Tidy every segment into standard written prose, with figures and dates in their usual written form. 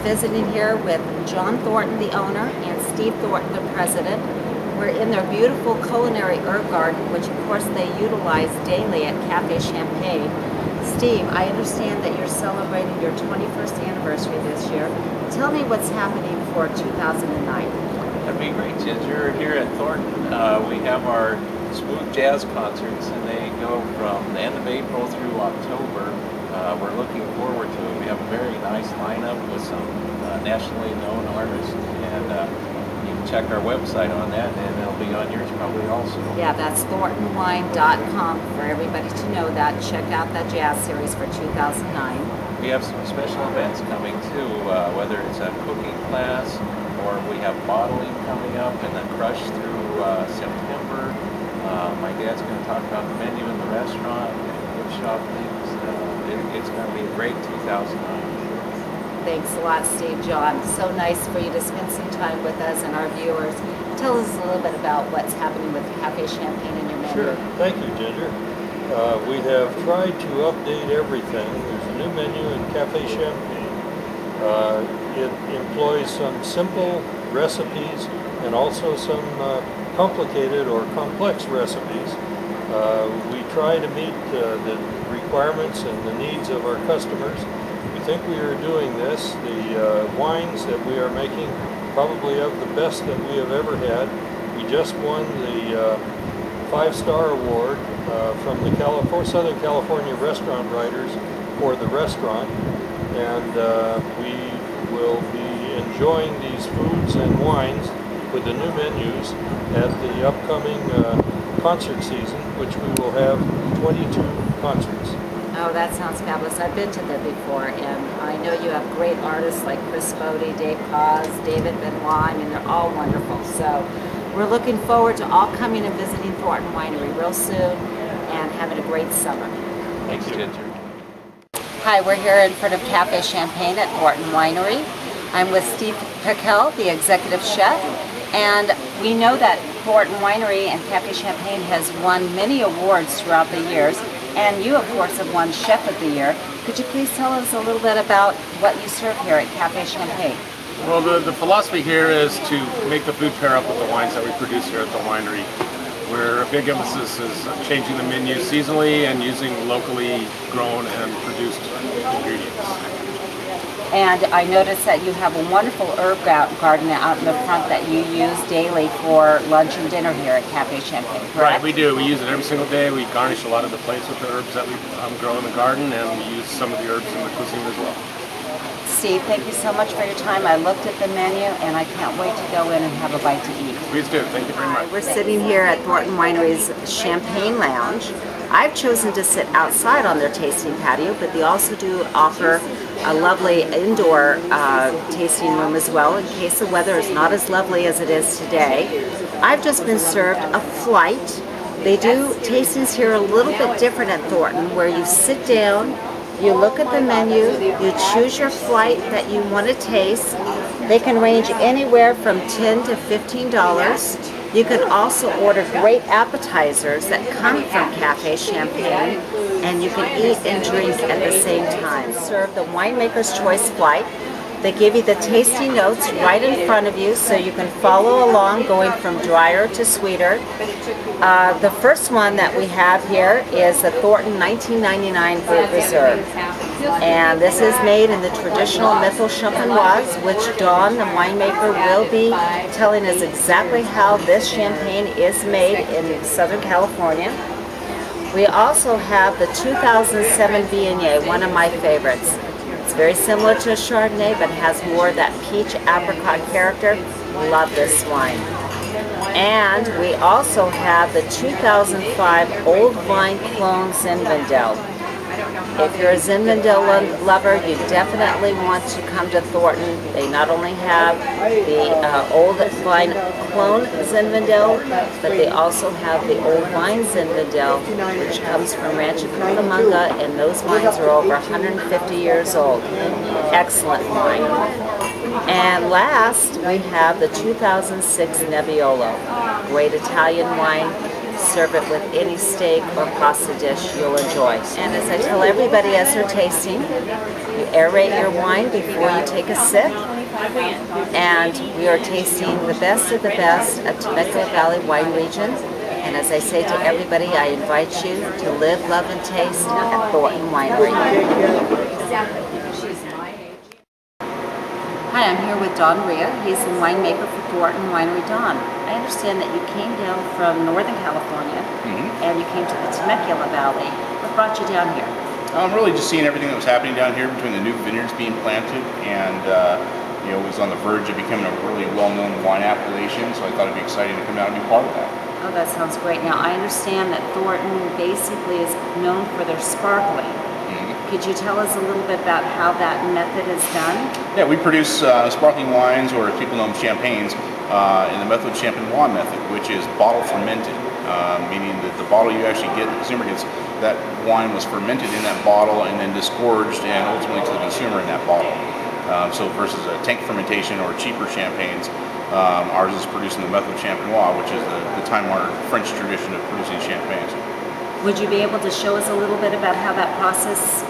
visiting here with John Thornton, the owner, and Steve Thornton, the president. We're in their beautiful culinary herb garden, which of course they utilize daily at Café Champagne. Steve, I understand that you're celebrating your 21st anniversary this year. Tell me what's happening for 2009. That'd be great, Ginger. Here at Thornton, we have our smooth jazz concerts, and they go from the end of April through October. We're looking forward to it. We have a very nice lineup with some nationally known artists, and you can check our website on that, and it'll be on yours probably also. Yeah, that's thorntonwine.com for everybody to know that. Check out that jazz series for 2009. We have some special events coming too, whether it's a cooking class or we have bottling coming up and then crush through September. My dad's going to talk about the menu in the restaurant and gift shop things. It's going to be a great 2009. Thanks a lot, Steve. John, so nice for you to spend some time with us and our viewers. Tell us a little bit about what's happening with Café Champagne and your menu. Sure. Thank you, Ginger. We have tried to update everything. There's a new menu in Café Champagne. It employs some simple recipes and also some complicated or complex recipes. We try to meet the requirements and the needs of our customers. We think we are doing this. The wines that we are making probably of the best that we have ever had. We just won the 5-star award from the Southern California Restaurant Writers for the restaurant, and we will be enjoying these foods and wines with the new menus at the upcoming concert season, which we will have 22 concerts. Oh, that sounds fabulous. I've been to them before, and I know you have great artists like Chris Bodie, Dave Cause, David Benoit. I mean, they're all wonderful. So we're looking forward to all coming and visiting Thornton Winery real soon and having a great summer. Thanks, Ginger. Hi, we're here in front of Café Champagne at Thornton Winery. I'm with Steve Pickell, the executive chef, and we know that Thornton Winery and Café Champagne has won many awards throughout the years, and you, of course, have won Chef of the Year. Could you please tell us a little bit about what you serve here at Café Champagne? Well, the philosophy here is to make the food pair up with the wines that we produce here at the winery, where a big emphasis is changing the menu seasonally and using locally grown and produced ingredients. And I noticed that you have a wonderful herb garden out in the front that you use daily for lunch and dinner here at Café Champagne, correct? Right, we do. We use it every single day. We garnish a lot of the plates with the herbs that we grow in the garden, and we use some of the herbs in the cuisine as well. Steve, thank you so much for your time. I looked at the menu, and I can't wait to go in and have a bite to eat. Please do. Thank you very much. We're sitting here at Thornton Winery's Champagne Lounge. I've chosen to sit outside on their tasting patio, but they also do offer a lovely indoor tasting room as well in case the weather is not as lovely as it is today. I've just been served a flight. They do tastings here a little bit different at Thornton, where you sit down, you look at the menu, you choose your flight that you want to taste. They can range anywhere from $10 to $15. You can also order great appetizers that come from Café Champagne, and you can eat and drink at the same time. Serve the winemaker's choice flight. They give you the tasty notes right in front of you so you can follow along going from drier to sweeter. The first one that we have here is the Thornton 1999 Brut Reserve. And this is made in the traditional methyl champenoise, which Dawn, the winemaker, will be telling us exactly how this champagne is made in Southern California. We also have the 2007 Viognier, one of my favorites. It's very similar to a Chardonnay, but has more of that peach apricot character. Love this wine. And we also have the 2005 Old Vine Clone Zinfandel. If you're a Zinfandel lover, you definitely want to come to Thornton. They not only have the Old Vine Clone Zinfandel, but they also have the Old Vine Zinfandel, which comes from Rancho Cucamonga, and those wines are over 150 years old. Excellent wine. And last, we have the 2006 Nebbiolo, great Italian wine. serve it with any steak or pasta dish you'll enjoy. And as I tell everybody as they're tasting, you aerate your wine before you take a sip. And we are tasting the best of the best of Temecula Valley Wine Region. And as I say to everybody, I invite you to live, love, and taste at Thornton Winery. Hi, I'm here with Don Rhea. He's the winemaker for Thornton Winery. Don, I understand that you came down from Northern California and you came to the Temecula Valley. What brought you down here? I'm really just seeing everything that was happening down here between the new vineyards being planted and it was on the verge of becoming a really well-known wine appellation, so I thought it'd be exciting to come down and be part of that. Oh, that sounds great. Now, I understand that Thornton basically is known for their sparkling. Could you tell us a little bit about how that method is done? Yeah, we produce sparkling wines, or as people know them, champagnes, in the method Champagnois method, which is bottle fermented, meaning that the bottle you actually get, the consumer gets, that wine was fermented in that bottle and then disgorged and ultimately to the consumer in that bottle. So versus a tank fermentation or cheaper champagnes, ours is produced in the method Champagnois, which is the time-honored French tradition of producing champagnes. Would you be able to show us a little bit about how that process?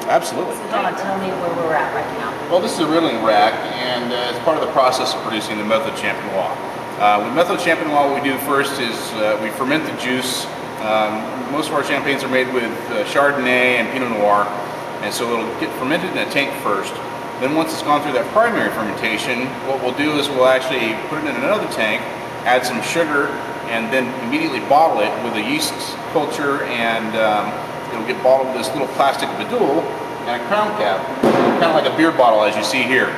Absolutely. Don, tell me where we're at right now. Well, this is a riddling rack, and it's part of the process of producing the method Champagnois. With method Champagnois, what we do first is we ferment the juice. Most of our champagnes are made with Chardonnay and Pinot Noir, and so it'll get fermented in a tank first. Then once it's gone through that primary fermentation, what we'll do is we'll actually put it in another tank, add some sugar, and then immediately bottle it with a yeast culture, and it'll get bottled with this little plastic bedule and a crown cap, kind of like a beer bottle as you see here.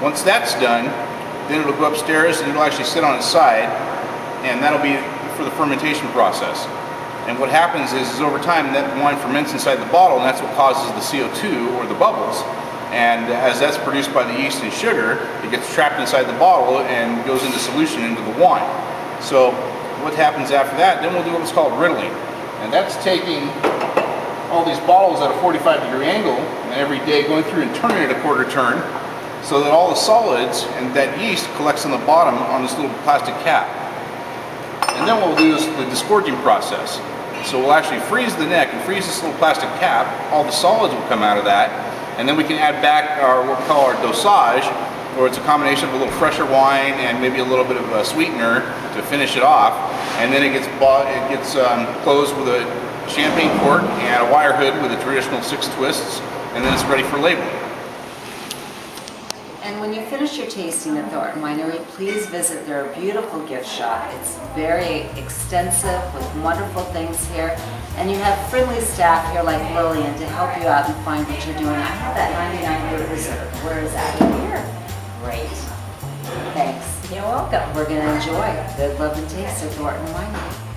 Once that's done, then it'll go upstairs and it'll actually sit on its side, and that'll be for the fermentation process. And what happens is over time that wine ferments inside the bottle, and that's what causes the CO2 or the bubbles. And as that's produced by the yeast and sugar, it gets trapped inside the bottle and goes into solution into the wine. So what happens after that, then we'll do what's called riddling. And that's taking all these bottles at a 45-degree angle and every day going through and turning it a quarter turn so that all the solids and that yeast collects on the bottom on this little plastic cap. And then what we'll do is the disgorging process. So we'll actually freeze the neck and freeze this little plastic cap. All the solids will come out of that, and then we can add back our what we call our dosage, or it's a combination of a little fresher wine and maybe a little bit of a sweetener to finish it off. And then it gets closed with a champagne cork and a wire hood with a traditional 6 twists, and then it's ready for labeling. And when you finish your tasting at Thornton Winery, please visit their beautiful gift shop. It's very extensive with wonderful things here. And you have friendly staff here like Lillian to help you out and find what you're doing. I have that 99 Root Reserve. Where is that? Here. Great. Thanks. You're welcome. We're going to enjoy the love and taste of Thornton Winery.